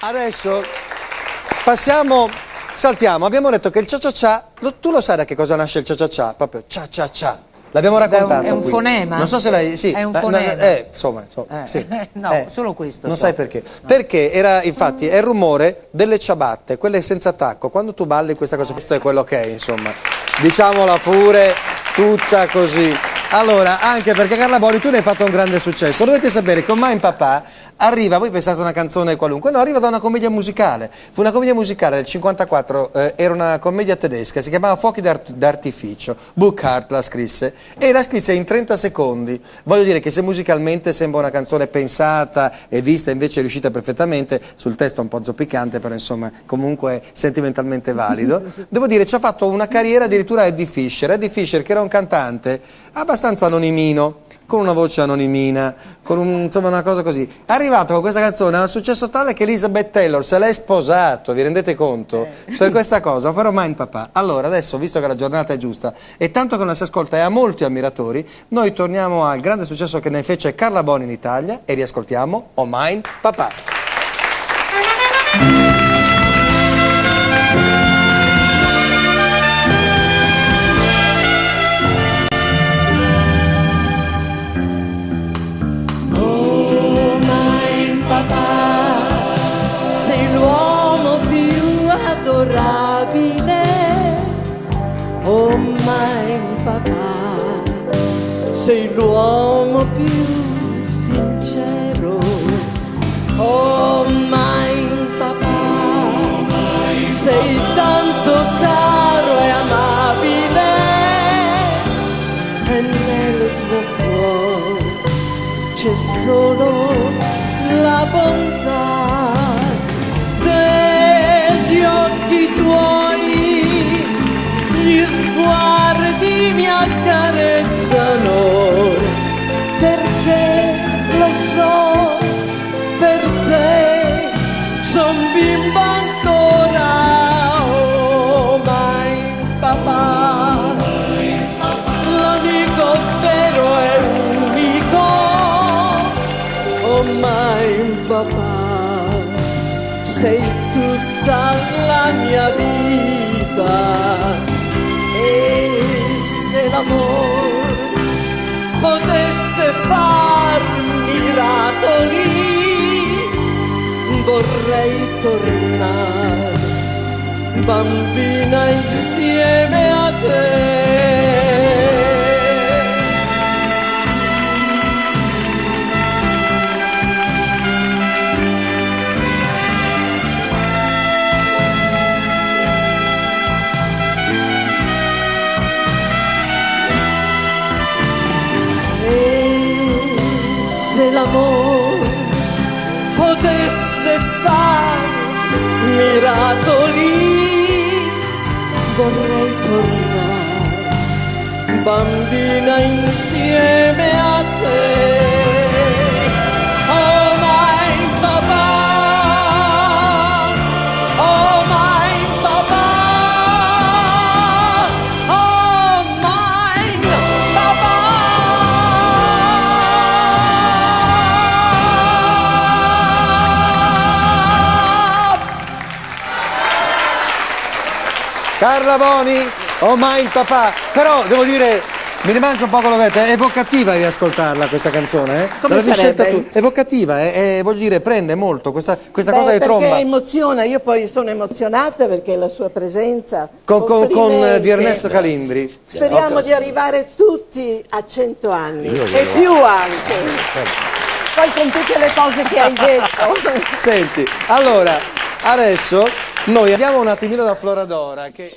Adesso passiamo, saltiamo, abbiamo detto che il cia-cia-cia, tu lo sai da che cosa nasce il cia-cia-cia? Proprio cia-cia-cia. L'abbiamo raccontato. È un qui. fonema? Non so se l'hai. Sì, è un fonema. Insomma, sì. No, solo questo. Non sai perché. No. Perché era, infatti, è il rumore delle ciabatte, quelle senza tacco. Quando tu balli questa cosa, questo è quello che è, insomma. Diciamola pure, tutta così. Allora, anche perché Carla Boni, tu ne hai fatto un grande successo. Dovete sapere che Mein Papa arriva, voi pensate a una canzone qualunque, no, arriva da una commedia musicale. Fu una commedia musicale del 54, era una commedia tedesca, si chiamava Fuochi d'artificio. Burckhardt la scrisse e la scrisse in 30 secondi. Voglio dire che se musicalmente sembra una canzone pensata e vista, invece è riuscita perfettamente, sul testo un po' zoppicante, però insomma comunque sentimentalmente valido. Devo dire, ci ha fatto una carriera addirittura Eddie Fisher che era un cantante abbastanza anonimino, con una voce anonimina, con insomma una cosa così. È arrivato con questa canzone a un successo tale che Elizabeth Taylor se l'è sposato, vi rendete conto? Per questa cosa, ovvero Mein Papa. Allora, adesso, visto che la giornata è giusta, e tanto che non si ascolta e ha molti ammiratori, noi torniamo al grande successo che ne fece Carla Boni in Italia e riascoltiamo O Mein Papa. Sei l'uomo più adorabile, oh Mein Papa, sei l'uomo più sincero, oh Mein Papa, sei tanto caro e amabile, e nel tuo cuore c'è solo la bontà degli occhi tuoi, gli sguardi mi accarezzano, perché lo so, per te son bimba ancora, oh Mein Papa, l'amico vero è unico, oh Mein Papa, sei tutta la mia vita, e se l'amor potesse far miracoli, vorrei tornare bambina insieme a te. Se l'amore potesse far miracoli, vorrei tornare bambina insieme a te. Oh Mein Papa, oh Mein Papa, oh Mein Papa. Carla Boni, Oh Mein Papa. Però devo dire, mi rimangio un po' quello che avete, è evocativa di ascoltarla questa canzone, eh? Come l'avevi scelta sarebbe? tu, evocativa, voglio dire, prende molto questa cosa di perché tromba. emoziona, io poi sono emozionata perché la sua presenza Con comprimente. di Ernesto Calindri. Speriamo di arrivare tutti a 100 anni e più anche. Poi con tutte le cose che hai detto. Senti, allora, adesso noi andiamo un attimino da Floradora che